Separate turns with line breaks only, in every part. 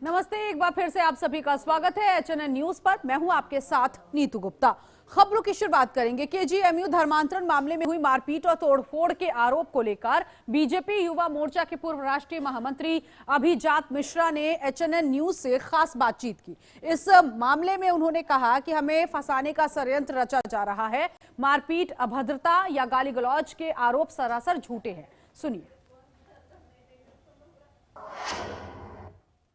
नमस्ते, एक बार फिर से आप सभी का स्वागत है एचएनएन न्यूज पर। मैं हूं आपके साथ नीतू गुप्ता। खबरों की शुरुआत करेंगे। केजीएमयू धर्मांतरण मामले में हुई मारपीट और तोड़फोड़ के आरोप को लेकर बीजेपी युवा मोर्चा के पूर्व राष्ट्रीय महामंत्री अभिजात मिश्रा ने एचएनएन न्यूज से खास बातचीत की। इस मामले में उन्होंने कहा कि हमें फंसाने का षड्यंत्र रचा जा रहा है। मारपीट, अभद्रता या गाली गलौज के आरोप सरासर झूठे हैं। सुनिए।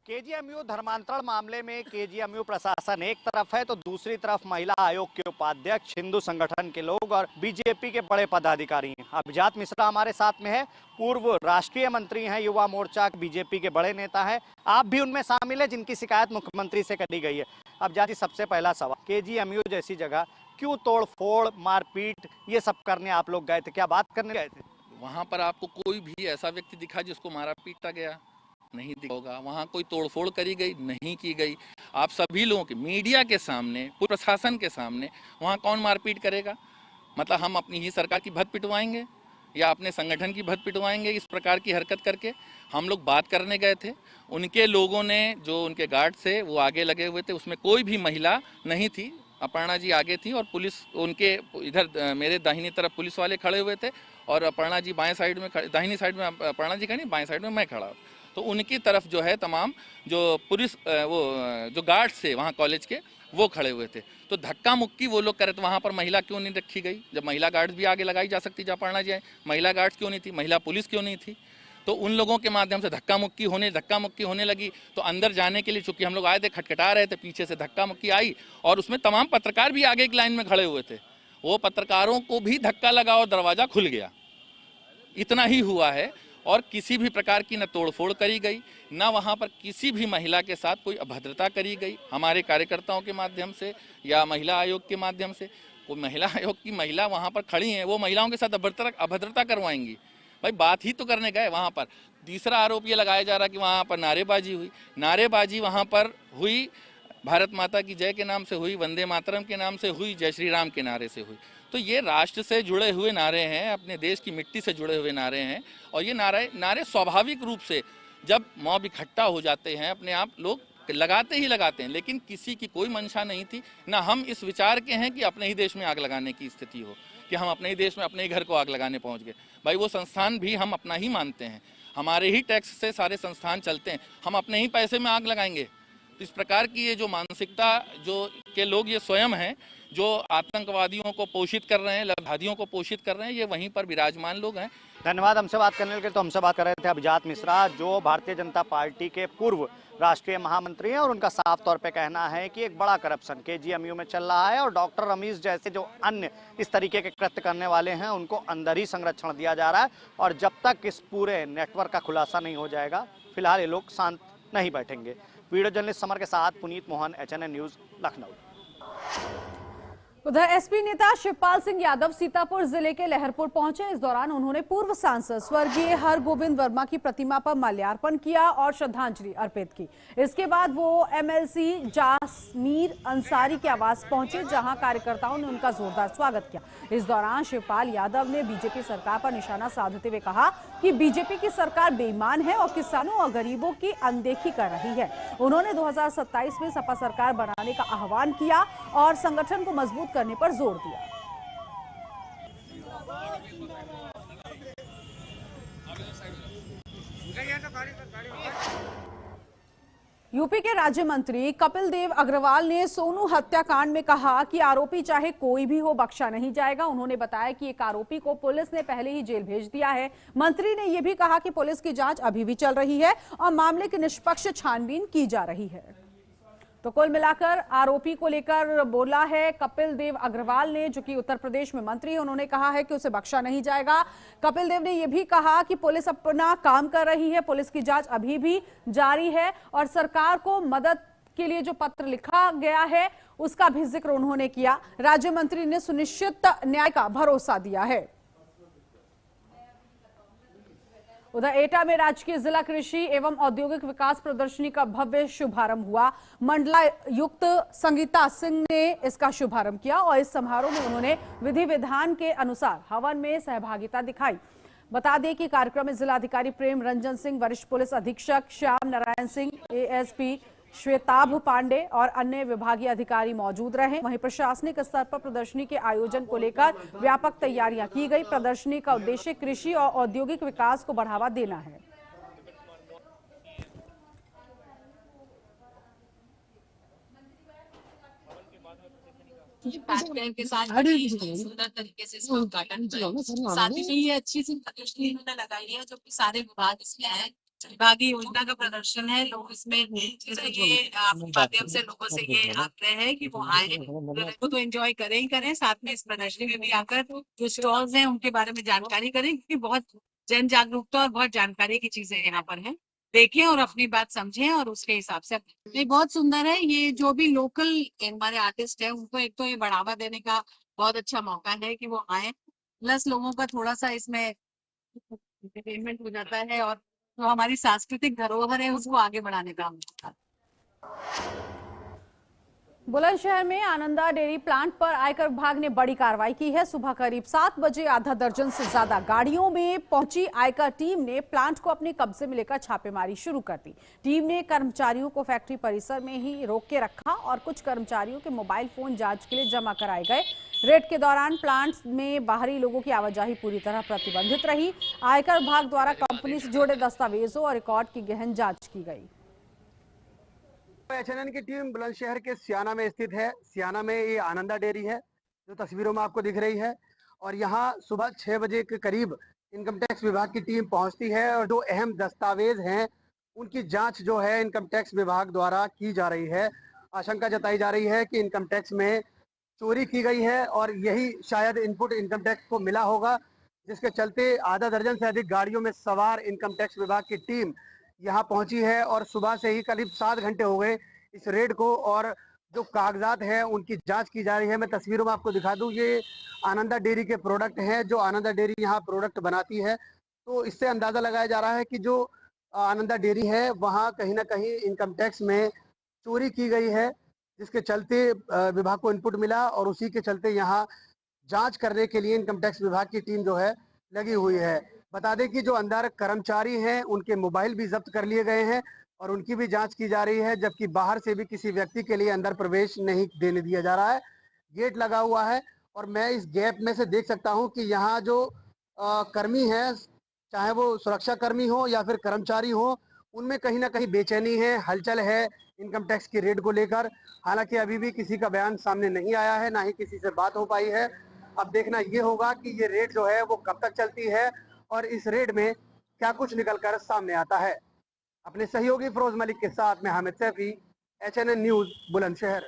केजीएमयू धर्मांतरण मामले में केजीएमयू प्रशासन एक तरफ है तो दूसरी तरफ महिला आयोग के उपाध्यक्ष, हिंदू संगठन के लोग और बीजेपी के बड़े पदाधिकारी हैं। अभिजात मिश्रा हमारे साथ में है, पूर्व राष्ट्रीय मंत्री हैं, युवा मोर्चा बीजेपी के बड़े नेता हैं। आप भी उनमें शामिल है जिनकी शिकायत मुख्यमंत्री से करी गई है। अभिजात जी, सबसे पहला सवाल, केजीएमयू जैसी जगह क्यों तोड़फोड़, मारपीट ये सब करने आप लोग गए थे? क्या बात करने गए थे?
वहाँ पर आपको कोई भी ऐसा व्यक्ति दिखा जिसको मारा पीटा गया? नहीं दिखा होगा। वहाँ कोई तोड़फोड़ करी गई? नहीं की गई। आप सभी लोगों के मीडिया के सामने, पूरे प्रशासन के सामने वहाँ कौन मारपीट करेगा? मतलब हम अपनी ही सरकार की भद पिटवाएंगे या अपने संगठन की भद पिटवाएंगे इस प्रकार की हरकत करके? हम लोग बात करने गए थे, उनके लोगों ने, जो उनके गार्ड थे वो आगे लगे हुए थे, उसमें कोई भी महिला नहीं थी। अपर्णा जी आगे थी और पुलिस उनके इधर मेरे दाहिनी तरफ पुलिस वाले खड़े हुए थे और अपर्णा जी बाएं साइड में, दाहिनी साइड में अपर्णा जी खड़ी, बाएं साइड में मैं खड़ा। तो उनकी तरफ जो है तमाम जो पुलिस वो जो गार्ड्स थे वहाँ कॉलेज के, वो खड़े हुए थे। तो धक्का मुक्की वो लोग करे तो वहाँ पर महिला क्यों नहीं रखी गई? जब महिला गार्ड्स भी आगे लगाई जा सकती, जब अपर्णा जी आए, महिला गार्ड्स क्यों नहीं थी? महिला पुलिस क्यों नहीं थी? तो उन लोगों के माध्यम से धक्का मुक्की होने लगी। तो अंदर जाने के लिए चूंकि हम लोग आए थे, खटखटा रहे थे, पीछे से धक्का मुक्की आई और उसमें तमाम पत्रकार भी आगे की लाइन में खड़े हुए थे। वो पत्रकारों को भी धक्का लगा और दरवाजा खुल गया। इतना ही हुआ है और किसी भी प्रकार की न तोड़फोड़ करी गई, न वहाँ पर किसी भी महिला के साथ कोई अभद्रता करी गई हमारे कार्यकर्ताओं के माध्यम से या महिला आयोग के माध्यम से। कोई महिला आयोग की महिला वहाँ पर खड़ी हैं, वो महिलाओं के साथ अभद्रता करवाएंगी? भाई बात ही तो करने गए वहाँ पर। तीसरा आरोप ये लगाया जा रहा कि वहाँ पर नारेबाजी हुई। नारेबाजी वहाँ पर हुई भारत माता की जय के नाम से हुई, वंदे मातरम के नाम से हुई, जय श्री राम के नारे से हुई। तो ये राष्ट्र से जुड़े हुए नारे हैं, अपने देश की मिट्टी से जुड़े हुए नारे हैं और ये नारे स्वाभाविक रूप से जब मॉब इकट्ठा हो जाते हैं अपने आप लोग लगाते ही लगाते हैं। लेकिन किसी की कोई मंशा नहीं थी, ना हम इस विचार के हैं कि अपने ही देश में आग लगाने की स्थिति हो, कि हम अपने ही देश में अपने ही घर को आग लगाने पहुंच गए। भाई वो संस्थान भी हम अपना ही मानते हैं, हमारे ही टैक्स से सारे संस्थान चलते हैं, हम अपने ही पैसे में आग लगाएंगे? तो इस प्रकार की ये जो मानसिकता जो के लोग ये स्वयं हैं, जो आतंकवादियों को पोषित कर रहे हैं, लब्धादियों को पोषित कर रहे हैं, ये वहीं पर विराजमान लोग हैं।
धन्यवाद हमसे बात करने के लिए। तो हमसे बात कर रहे थे अभिजात मिश्रा, जो भारतीय जनता पार्टी के पूर्व राष्ट्रीय महामंत्री हैं और उनका साफ तौर पे कहना है कि एक बड़ा करप्शन केजीएमयू में चल रहा है और डॉक्टर रमीश जैसे जो अन्य इस तरीके के कृत्य करने वाले हैं उनको अंदर ही संरक्षण दिया जा रहा है और जब तक इस पूरे नेटवर्क का खुलासा नहीं हो जाएगा फिलहाल ये लोग शांत नहीं बैठेंगे। वीडियो जर्नलिस्ट समर के साथ पुनीत मोहन, एचएनएन न्यूज, लखनऊ।
उधर एसपी नेता शिवपाल सिंह यादव सीतापुर जिले के लहरपुर पहुंचे। इस दौरान उन्होंने पूर्व सांसद स्वर्गीय हरगोविंद वर्मा की प्रतिमा पर माल्यार्पण किया और श्रद्धांजलि अर्पित की। इसके बाद वो एमएलसी जासमीर अंसारी के आवास पहुंचे, जहां कार्यकर्ताओं ने उनका जोरदार स्वागत किया। इस दौरान शिवपाल यादव ने बीजेपी सरकार पर निशाना साधते हुए कहा कि बीजेपी की सरकार बेईमान है और किसानों और गरीबों की अनदेखी कर रही है। उन्होंने 2027 में सपा सरकार बनाने का आह्वान किया और संगठन को मजबूत करने पर जोर दिया। यूपी के राज्य मंत्री कपिल देव अग्रवाल ने सोनू हत्याकांड में कहा कि आरोपी चाहे कोई भी हो बख्शा नहीं जाएगा। उन्होंने बताया कि एक आरोपी को पुलिस ने पहले ही जेल भेज दिया है। मंत्री ने यह भी कहा कि पुलिस की जांच अभी भी चल रही है और मामले की निष्पक्ष छानबीन की जा रही है। तो कुल मिलाकर आरोपी को लेकर बोला है कपिल देव अग्रवाल ने, जो कि उत्तर प्रदेश में मंत्री है। उन्होंने कहा है कि उसे बख्शा नहीं जाएगा। कपिल देव ने यह भी कहा कि पुलिस अपना काम कर रही है, पुलिस की जांच अभी भी जारी है और सरकार को मदद के लिए जो पत्र लिखा गया है उसका भी जिक्र उन्होंने किया। राज्य मंत्री ने सुनिश्चित न्याय का भरोसा दिया है। उधर एटा में राजकीय जिला कृषि एवं औद्योगिक विकास प्रदर्शनी का भव्य शुभारंभ हुआ। मंडलायुक्त संगीता सिंह ने इसका शुभारंभ किया और इस समारोह में उन्होंने विधि विधान के अनुसार हवन में सहभागिता दिखाई। बता दें कि कार्यक्रम में जिलाधिकारी प्रेम रंजन सिंह, वरिष्ठ पुलिस अधीक्षक श्याम नारायण सिंह, एएसपी श्वेताभ पांडे और अन्य विभागीय अधिकारी मौजूद रहे। वहीं प्रशासनिक स्तर पर प्रदर्शनी के आयोजन को लेकर व्यापक तैयारियां की गई। प्रदर्शनी का उद्देश्य कृषि और औद्योगिक विकास को बढ़ावा देना है।
के साथ सुंदर तरीके से इसका उद्घाटन किया। साथ ही में ये अच्छी सी प्रदर्शनी इन्होंने लगाई है, जो कि सारे विभाग इसमें है। विभागीय योजना का प्रदर्शन है। लोग इसमें ये माध्यम से लोगों से ये आग्रह है कि वो आए, तो एंजॉय करें ही करें, साथ में इस प्रदर्शनी में भी आकर जो स्टॉल्स हैं उनके बारे में जानकारी करें, क्योंकि बहुत जन जागरूकता और बहुत जानकारी की चीजें यहाँ पर है। देखें और अपनी बात समझें और उसके हिसाब से। ये बहुत सुंदर है। ये जो भी लोकल हमारे आर्टिस्ट है उनको एक तो ये बढ़ावा देने का बहुत अच्छा मौका है कि वो आए, प्लस लोगों का थोड़ा सा इसमें एंटरटेनमेंट हो जाता है और जो हमारी सांस्कृतिक धरोहर है उसको आगे बढ़ाने का मौका।
बुलंदशहर में आनंदा डेयरी प्लांट पर आयकर विभाग ने बड़ी कार्रवाई की है। सुबह करीब 7 बजे आधा दर्जन से ज्यादा गाड़ियों में पहुंची आयकर टीम ने प्लांट को अपने कब्जे में लेकर छापेमारी शुरू कर दी। टीम ने कर्मचारियों को फैक्ट्री परिसर में ही रोक के रखा और कुछ कर्मचारियों के मोबाइल फोन जांच के लिए जमा कराए गए। रेड के दौरान प्लांट में बाहरी लोगों की आवाजाही पूरी तरह प्रतिबंधित रही। आयकर विभाग द्वारा कंपनी से जुड़े दस्तावेजों और रिकॉर्ड की गहन जाँच की गई।
एचएनएन की टीम बुलंदशहर के सियाना में स्थित है। सियाना में ये आनंदा डेयरी है जो तस्वीरों में आपको दिख रही है, और यहाँ सुबह 6 बजे के करीब इनकम टैक्स विभाग की टीम पहुंचती है और जो अहम दस्तावेज हैं उनकी जांच जो है इनकम टैक्स विभाग द्वारा की जा रही है। आशंका जताई जा रही है कि इनकम टैक्स में चोरी की गई है और यही शायद इनपुट इनकम टैक्स को मिला होगा, जिसके चलते आधा दर्जन से अधिक गाड़ियों में सवार इनकम टैक्स विभाग की टीम यहाँ पहुंची है और सुबह से ही करीब 7 घंटे हो गए इस रेड को, और जो कागजात हैं उनकी जांच की जा रही है। मैं तस्वीरों में आपको दिखा दूं, ये आनंदा डेयरी के प्रोडक्ट हैं जो आनंदा डेयरी यहाँ प्रोडक्ट बनाती है। तो इससे अंदाज़ा लगाया जा रहा है कि जो आनंदा डेयरी है वहाँ कहीं ना कहीं इनकम टैक्स में चोरी की गई है, जिसके चलते विभाग को इनपुट मिला और उसी के चलते यहाँ जाँच करने के लिए इनकम टैक्स विभाग की टीम जो है लगी हुई है। बता दें कि जो अंदर कर्मचारी हैं उनके मोबाइल भी जब्त कर लिए गए हैं और उनकी भी जांच की जा रही है, जबकि बाहर से भी किसी व्यक्ति के लिए अंदर प्रवेश नहीं देने दिया जा रहा है। गेट लगा हुआ है और मैं इस गैप में से देख सकता हूं कि यहाँ जो कर्मी हैं, चाहे वो सुरक्षा कर्मी हो या फिर कर्मचारी हो, उनमें कहीं ना कहीं बेचैनी है, हलचल है इनकम टैक्स की रेड को लेकर। हालांकि अभी भी किसी का बयान सामने नहीं आया है, ना ही किसी से बात हो पाई है। अब देखना ये होगा कि ये रेड जो है वो कब तक चलती है और इस रेड में क्या कुछ निकलकर सामने आता है। अपने सहयोगी फिरोज मलिक के साथ में हामिद सैफी, एचएनएन न्यूज, बुलंदशहर।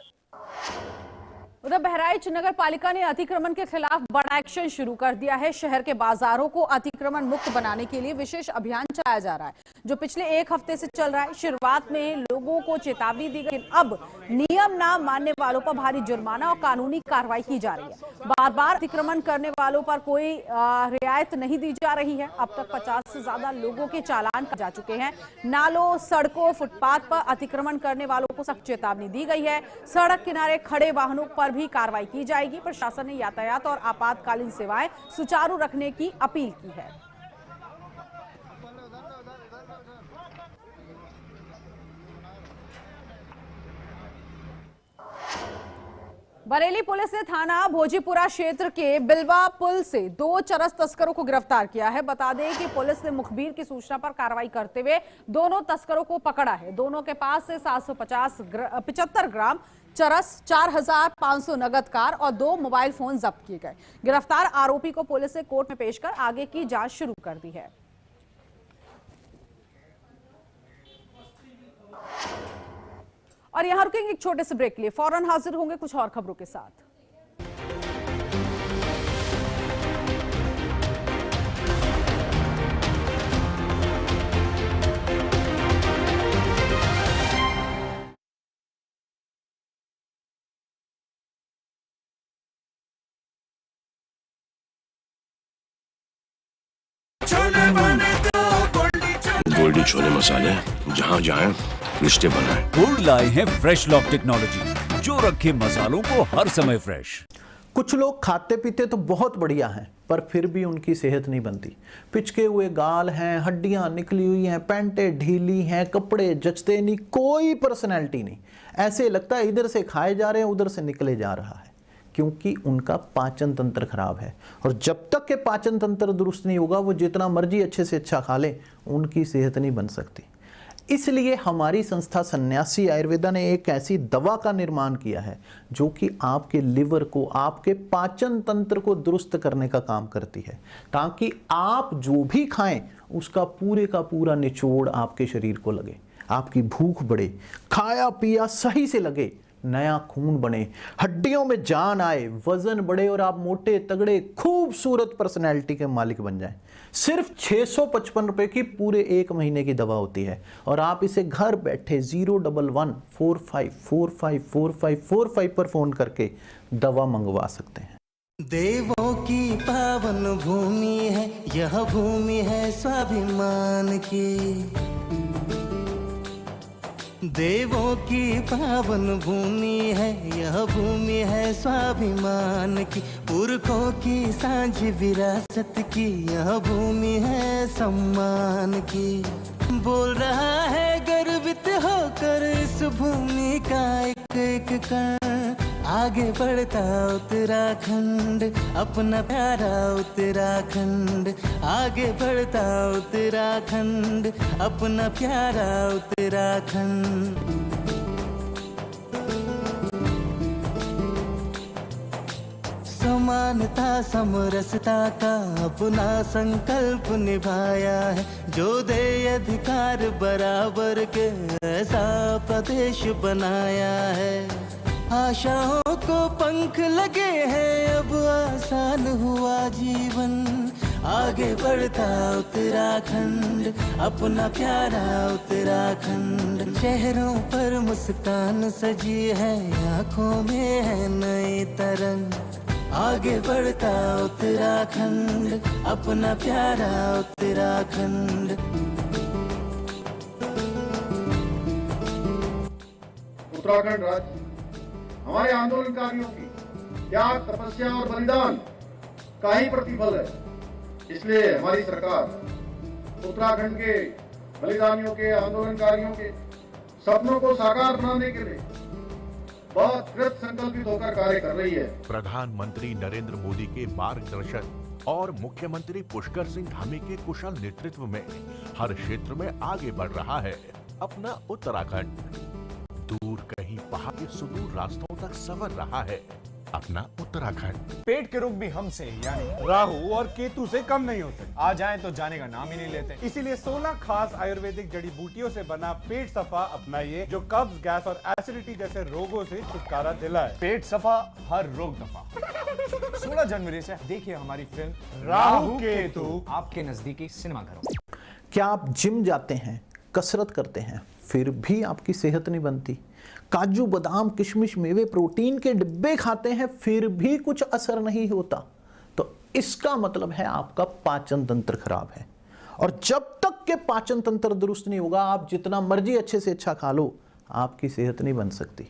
उधर बहराइच नगर पालिका ने अतिक्रमण के खिलाफ बड़ा एक्शन शुरू कर दिया है। शहर के बाजारों को अतिक्रमण मुक्त बनाने के लिए विशेष अभियान चलाया जा रहा है, जो पिछले 1 हफ्ते से चल रहा है। शुरुआत में लोगों को चेतावनी दी गई, लेकिन अब नियम ना मानने वालों पर भारी जुर्माना और कानूनी कार्रवाई की जा रही है। बार बार अतिक्रमण करने वालों पर कोई रियायत नहीं दी जा रही है। अब तक 50 से ज्यादा लोगों के चालान जा चुके हैं। नालों, सड़कों, फुटपाथ पर अतिक्रमण करने वालों को सख्त चेतावनी दी गई है। सड़क किनारे खड़े वाहनों पर भी कार्रवाई की जाएगी। प्रशासन ने यातायात और आपातकालीन सेवाएं सुचारू रखने की अपील की है। बरेली पुलिस ने थाना भोजीपुरा क्षेत्र के बिलवा पुल से 2 चरस तस्करों को गिरफ्तार किया है। बता दें कि पुलिस ने मुखबिर की सूचना पर कार्रवाई करते हुए दोनों तस्करों को पकड़ा है। दोनों के पास से 775 ग्राम चरस, 4500 नगद कार और 2 मोबाइल फोन जब्त किए गए। गिरफ्तार आरोपी को पुलिस ने कोर्ट में पेश कर आगे की जांच शुरू कर दी है। और यहां रुकेंगे एक छोटे से ब्रेक के लिए, फौरन हाजिर होंगे कुछ और खबरों के साथ।
गोल्डी छोले मसाले, जहाँ जाएं रिश्ते बनाएं।
गोल्ड लाए हैं फ्रेश लॉक टेक्नोलॉजी, जो रखे मसालों को हर समय फ्रेश। कुछ लोग खाते पीते तो बहुत बढ़िया हैं, पर फिर भी उनकी सेहत नहीं बनती। पिचके हुए गाल हैं, हड्डियां निकली हुई हैं, पैंटें ढीली हैं, कपड़े जचते नहीं, कोई पर्सनैलिटी नहीं। ऐसे लगता है इधर से खाए जा रहे हैं, उधर से निकले जा रहा है, क्योंकि उनका पाचन तंत्र खराब है। और जब तक के पाचन तंत्र दुरुस्त नहीं होगा, वो जितना मर्जी अच्छे से अच्छा खा लें, उनकी सेहत नहीं बन सकती। इसलिए हमारी संस्था सन्यासी आयुर्वेदा ने एक ऐसी दवा का निर्माण किया है जो कि आपके लिवर को, आपके पाचन तंत्र को दुरुस्त करने का काम करती है, ताकि आप जो भी खाएं उसका पूरे का पूरा निचोड़ आपके शरीर को लगे, आपकी भूख बढ़े, खाया पिया सही से लगे, नया खून बने, हड्डियों में जान आए, वजन बढ़े और आप मोटे तगड़े खूबसूरत पर्सनैलिटी के मालिक बन जाएं। सिर्फ 655 रुपए की पूरे 1 महीने की दवा होती है और आप इसे घर बैठे 01145454545 पर फोन करके दवा मंगवा सकते हैं।
देवों की पावन भूमि है यह, भूमि है स्वाभिमान की। देवों की पावन भूमि है यह, भूमि है स्वाभिमान की। पुरखों की सांझ विरासत की यह भूमि है सम्मान की। बोल रहा है गर्वित होकर इस भूमि का एक एक कण। आगे बढ़ता उत्तराखंड, अपना प्यारा उत्तराखंड। आगे बढ़ता उत्तराखंड, अपना प्यारा उत्तराखंड। समानता समरसता का अपना संकल्प निभाया है, जो दे अधिकार बराबर के ऐसा प्रदेश बनाया है। आशाओं को पंख लगे हैं, अब आसान हुआ जीवन। आगे बढ़ता उत्तराखंड, अपना प्यारा उत्तराखंड। चेहरों पर मुस्कान सजी है, आंखों में है नई तरंग। आगे बढ़ता उत्तराखंड, अपना प्यारा उत्तराखंड।
उत्तराखंड राज्य हमारे आंदोलनकारियों की त्याग, तपस्या और बलिदान का ही प्रतिफल है। इसलिए हमारी सरकार उत्तराखंड के बलिदानियों के, आंदोलनकारियों के सपनों को साकार बनाने के लिए बहुत कृत संकल्पित होकर कार्य कर रही है।
प्रधानमंत्री नरेंद्र मोदी के मार्गदर्शन और मुख्यमंत्री पुष्कर सिंह धामी के कुशल नेतृत्व में हर क्षेत्र में आगे बढ़ रहा है अपना उत्तराखंड। दूर कहीं पहाड़ के सुदूर रास्तों तक सवर रहा है अपना उत्तराखंड।
पेट के रोग भी हमसे यानी राहु और केतु से कम नहीं होते। आ जाएं तो जाने का नाम ही नहीं लेते। इसीलिए 16 खास आयुर्वेदिक जड़ी बूटियों से बना पेट सफा अपनाइए, जो कब्ज, गैस और एसिडिटी जैसे रोगों से छुटकारा दिलाए। पेट सफा, हर रोग दफा। 16 जनवरी से देखिए हमारी फिल्म राहु केतु आपके नजदीकी सिनेमाघरों।
क्या आप जिम जाते हैं, कसरत करते हैं, फिर भी आपकी सेहत नहीं बनती? काजू, बादाम, किशमिश, मेवे, प्रोटीन के डिब्बे खाते हैं, फिर भी कुछ असर नहीं होता? तो इसका मतलब है आपका पाचन तंत्र खराब है। और जब तक के पाचन तंत्र दुरुस्त नहीं होगा, आप जितना मर्जी अच्छे से अच्छा खा लो, आपकी सेहत नहीं बन सकती।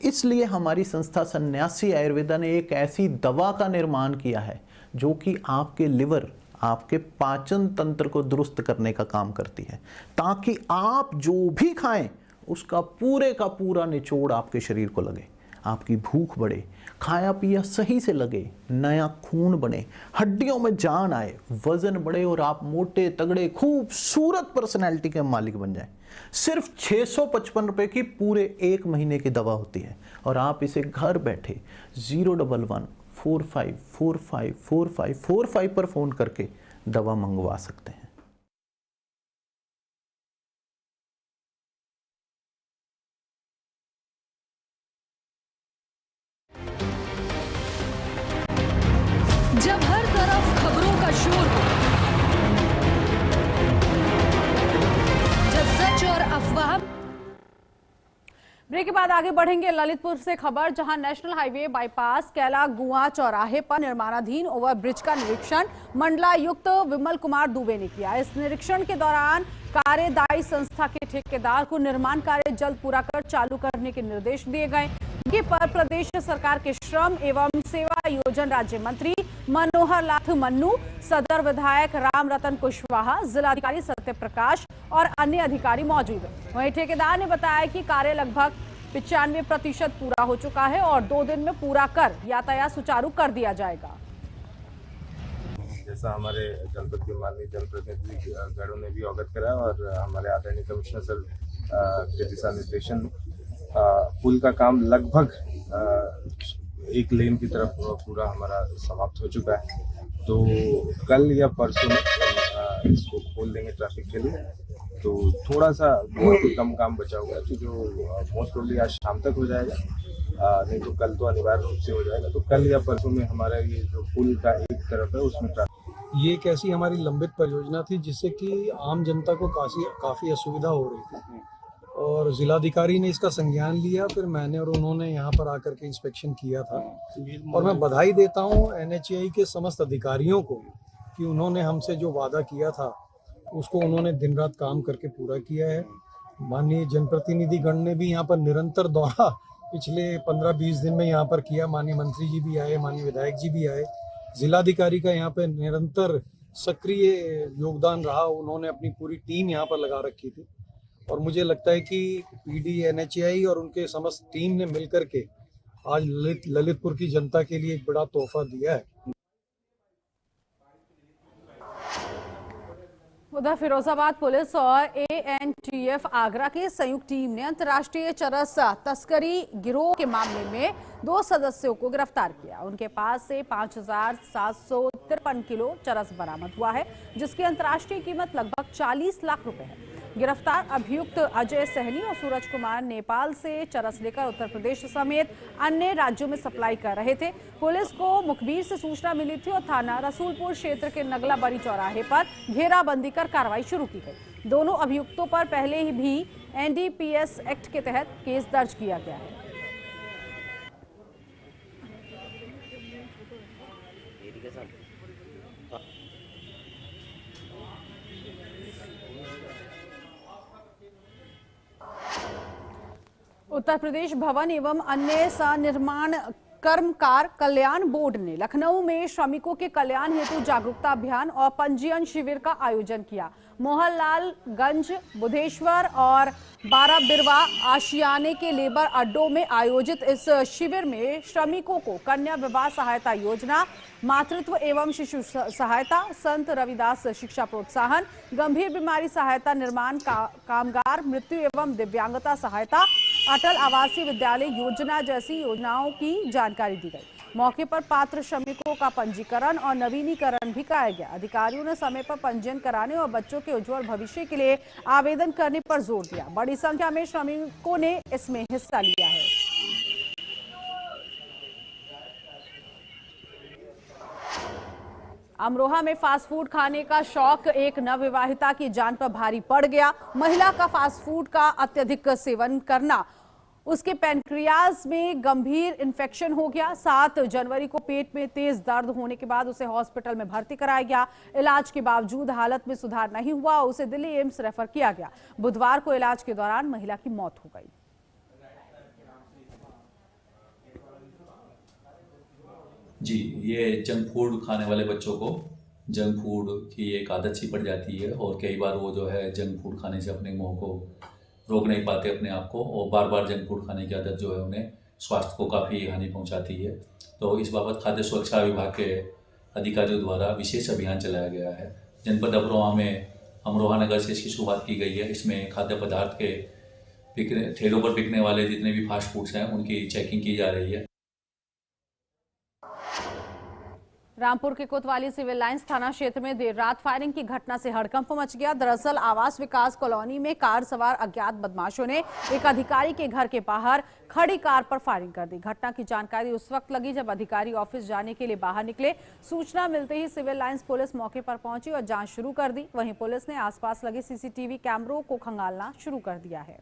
इसलिए हमारी संस्था सन्यासी आयुर्वेदा ने एक ऐसी दवा का निर्माण किया है जो कि आपके लिवर, आपके पाचन तंत्र को दुरुस्त करने का काम करती है, ताकि आप जो भी खाएं उसका पूरे का पूरा निचोड़ आपके शरीर को लगे, आपकी भूख बढ़े, खाया पिया सही से लगे, नया खून बने, हड्डियों में जान आए, वजन बढ़े और आप मोटे तगड़े खूबसूरत पर्सनैलिटी के मालिक बन जाएं। सिर्फ 655 रुपए की पूरे 1 महीने की दवा होती है और आप इसे घर बैठे 01145454545 पर फोन करके दवा मंगवा सकते हैं।
जब हर तरफ खबरों का शोर हो, जब सच और अफवाह।
ब्रेक के बाद आगे बढ़ेंगे ललितपुर से खबर, जहां नेशनल हाईवे बाईपास कैला गुआ चौराहे पर निर्माणाधीन ओवरब्रिज का निरीक्षण मंडलायुक्त विमल कुमार दुबे ने किया। इस निरीक्षण के दौरान कार्यदायी संस्था के ठेकेदार को निर्माण कार्य जल्द पूरा कर चालू करने के निर्देश दिए गए। मौके पर प्रदेश सरकार के श्रम एवं सेवा योजन राज्य मंत्री मनोहर लाल मन्नू, सदर विधायक राम रतन कुशवाहा, जिलाधिकारी सत्य प्रकाश और अन्य अधिकारी मौजूद हैं। वहीं ठेकेदार ने बताया कि कार्य लगभग 95% पूरा हो चुका है और 2 दिन में पूरा कर यातायात सुचारू कर दिया जाएगा।
जैसा हमारे जनपद के माननीय जनप्रतिनिधि गणों ने भी अवगत करा और हमारे आदरणीय कमिश्नर सर के दिशा निर्देशन, पुल का काम लगभग 1 लेन की तरफ पूरा हमारा समाप्त हो चुका है। तो कल या परसों में इसको खोल देंगे ट्रैफिक के लिए। तो थोड़ा सा बहुत ही कम काम बचा हुआ है, तो जो मोस्ट प्रोबेबली आज शाम तक हो जाएगा, नहीं तो कल तो अनिवार्य रूप से हो जाएगा। तो कल या परसों में हमारा ये जो पुल का एक तरफ है उसमें
ये एक ऐसी हमारी लंबित परियोजना थी जिससे कि आम जनता को काफ़ी असुविधा हो रही थी और जिलाधिकारी ने इसका संज्ञान लिया। फिर मैंने और उन्होंने यहाँ पर आकर के इंस्पेक्शन किया था और मैं बधाई देता हूँ NHAI के समस्त अधिकारियों को कि उन्होंने हमसे जो वादा किया था उसको उन्होंने दिन रात काम करके पूरा किया है। माननीय जनप्रतिनिधि गण ने भी यहाँ पर निरंतर दौरा पिछले 15-20 दिन में यहाँ पर किया। माननीय मंत्री जी भी आए, माननीय विधायक जी भी आए, जिलाधिकारी का यहाँ पे निरंतर सक्रिय योगदान रहा। उन्होंने अपनी पूरी टीम यहाँ पर लगा रखी थी और मुझे लगता है कि PD NHAI और उनके समस्त टीम ने मिलकर के आज ललितपुर की जनता के लिए एक बड़ा तोहफा दिया है।
उधर फिरोजाबाद पुलिस और ANTF आगरा की संयुक्त टीम ने अंतर्राष्ट्रीय चरस तस्करी गिरोह के मामले में 2 सदस्यों को गिरफ्तार किया। उनके पास से 5,753 किलो चरस बरामद हुआ है, जिसकी अंतर्राष्ट्रीय कीमत लगभग 40 लाख रुपए है। गिरफ्तार अभियुक्त अजय सहनी और सूरज कुमार नेपाल से चरस लेकर उत्तर प्रदेश समेत अन्य राज्यों में सप्लाई कर रहे थे। पुलिस को मुखबिर से सूचना मिली थी और थाना रसूलपुर क्षेत्र के नगला बरी चौराहे पर घेराबंदी कर कार्रवाई शुरू की गई। दोनों अभियुक्तों पर पहले ही भी NDPS एक्ट के तहत केस दर्ज किया गया है। उत्तर प्रदेश भवन एवं अन्य सनिर्माण कर्मकार कल्याण बोर्ड ने लखनऊ में श्रमिकों के कल्याण हेतु जागरूकता अभियान और पंजीयन शिविर का आयोजन किया। मोहनलालगंज, बुधेश्वर और बाराबिरवा आशियाने के लेबर अड्डों में आयोजित इस शिविर में श्रमिकों को कन्या विवाह सहायता योजना, मातृत्व एवं शिशु सहायता, संत रविदास शिक्षा प्रोत्साहन, गंभीर बीमारी सहायता, निर्माण कामगार मृत्यु एवं दिव्यांगता सहायता, अटल आवासीय विद्यालय योजना जैसी योजनाओं की जानकारी दी गई। मौके पर पात्र श्रमिकों का पंजीकरण और नवीनीकरण भी कराया गया। अधिकारियों ने समय पर पंजीयन कराने और बच्चों के उज्जवल भविष्य के लिए आवेदन करने पर जोर दिया। बड़ी संख्या में श्रमिकों ने इसमें हिस्सा लिया है। अमरोहा में फास्ट फूड खाने का शौक एक नवविवाहिता की जान पर भारी पड़ गया। महिला का फास्ट फूड का अत्यधिक सेवन करना उसके पैनक्रियाज में गंभीर इन्फेक्शन हो गया। 7 जनवरी को पेट में तेज दर्द होने के बाद उसे हॉस्पिटल में भर्ती कराया गया। इलाज के बावजूद हालत में सुधार नहीं हुआ, उसे दिल्ली एम्स रेफर किया गया। बुधवार को इलाज के दौरान महिला की मौत हो गई।
जी, ये जंक फूड खाने वाले बच्चों को जंक फूड की एक आदत सी पड़ जाती है और कई बार वो जो है जंक फूड खाने से अपने मुंह को रोक नहीं पाते अपने आप को, और बार बार जंक फूड खाने की आदत जो है उन्हें स्वास्थ्य को काफ़ी हानि पहुंचाती है। तो इस बाबत खाद्य सुरक्षा विभाग के अधिकारियों द्वारा विशेष अभियान चलाया गया है। जनपद अमरोहा में अमरोहा नगर से इसकी शुरुआत की गई है। इसमें खाद्य पदार्थ के ठेलों पर बिकने वाले जितने भी फास्ट फूड्स हैं उनकी चेकिंग की जा रही है।
रामपुर के कोतवाली सिविल लाइंस थाना क्षेत्र में देर रात फायरिंग की घटना से हड़कंप मच गया। दरअसल आवास विकास कॉलोनी में कार सवार अज्ञात बदमाशों ने एक अधिकारी के घर के बाहर खड़ी कार पर फायरिंग कर दी। घटना की जानकारी उस वक्त लगी जब अधिकारी ऑफिस जाने के लिए बाहर निकले। सूचना मिलते ही सिविल लाइंस पुलिस मौके पर पहुंची और जांच शुरू कर दी। वहीं पुलिस ने आसपास लगे CCTV कैमरों को खंगालना शुरू कर दिया है।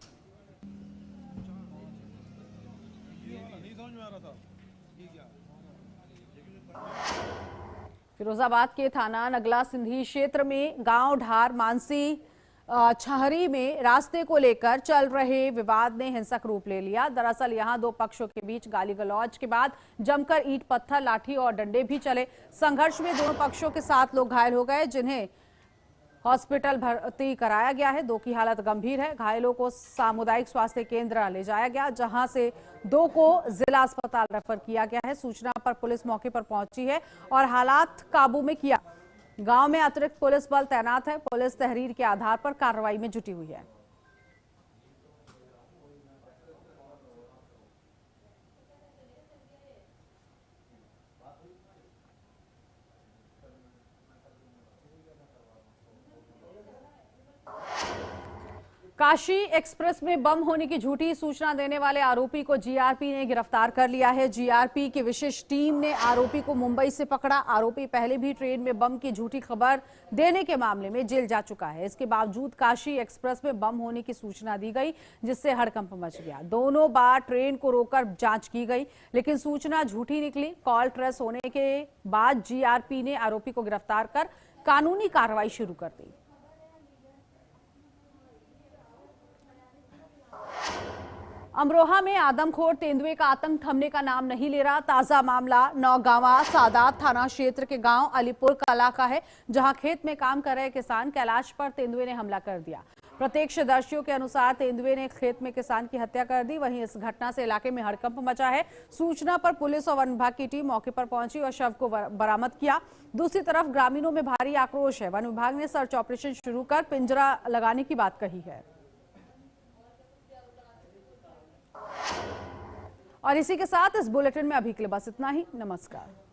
फिरोजाबाद के थाना नगला सिंधी क्षेत्र में गांव ढार मानसी छहरी में रास्ते को लेकर चल रहे विवाद ने हिंसक रूप ले लिया। दरअसल यहां दो पक्षों के बीच गाली गलौज के बाद जमकर ईंट पत्थर लाठी और डंडे भी चले। संघर्ष में दोनों पक्षों के 7 लोग घायल हो गए, जिन्हें हॉस्पिटल भर्ती कराया गया है। 2 की हालत गंभीर है। घायलों को सामुदायिक स्वास्थ्य केंद्र ले जाया गया, जहां से 2 को जिला अस्पताल रेफर किया गया है। सूचना पर पुलिस मौके पर पहुंची है और हालात काबू में किया। गांव में अतिरिक्त पुलिस बल तैनात है। पुलिस तहरीर के आधार पर कार्रवाई में जुटी हुई है। काशी एक्सप्रेस में बम होने की झूठी सूचना देने वाले आरोपी को जीआरपी ने गिरफ्तार कर लिया है। जीआरपी की विशेष टीम ने आरोपी को मुंबई से पकड़ा। आरोपी पहले भी ट्रेन में बम की झूठी खबर देने के मामले में जेल जा चुका है। इसके बावजूद काशी एक्सप्रेस में बम होने की सूचना दी गई, जिससे हड़कंप मच गया। दोनों बार ट्रेन को रोककर जांच की गई, लेकिन सूचना झूठी निकली। कॉल ट्रेस होने के बाद जीआरपी ने आरोपी को गिरफ्तार कर कानूनी कार्रवाई शुरू कर दी। अमरोहा में आदमखोर तेंदुए का आतंक थमने का नाम नहीं ले रहा। ताजा मामला नौगांवा सादात थाना क्षेत्र के गांव अलीपुर कला का है, जहां खेत में काम कर रहे किसान कैलाश पर तेंदुए ने हमला कर दिया। प्रत्यक्षदर्शियों के अनुसार तेंदुए ने खेत में किसान की हत्या कर दी। वहीं इस घटना से इलाके में हड़कंप मचा है। सूचना पर पुलिस और वन विभाग की टीम मौके पर पहुंची और शव को बरामद किया। दूसरी तरफ ग्रामीणों में भारी आक्रोश है। वन विभाग ने सर्च ऑपरेशन शुरू कर पिंजरा लगाने की बात कही है। और इसी के साथ इस बुलेटिन में अभी के लिए बस इतना ही। नमस्कार।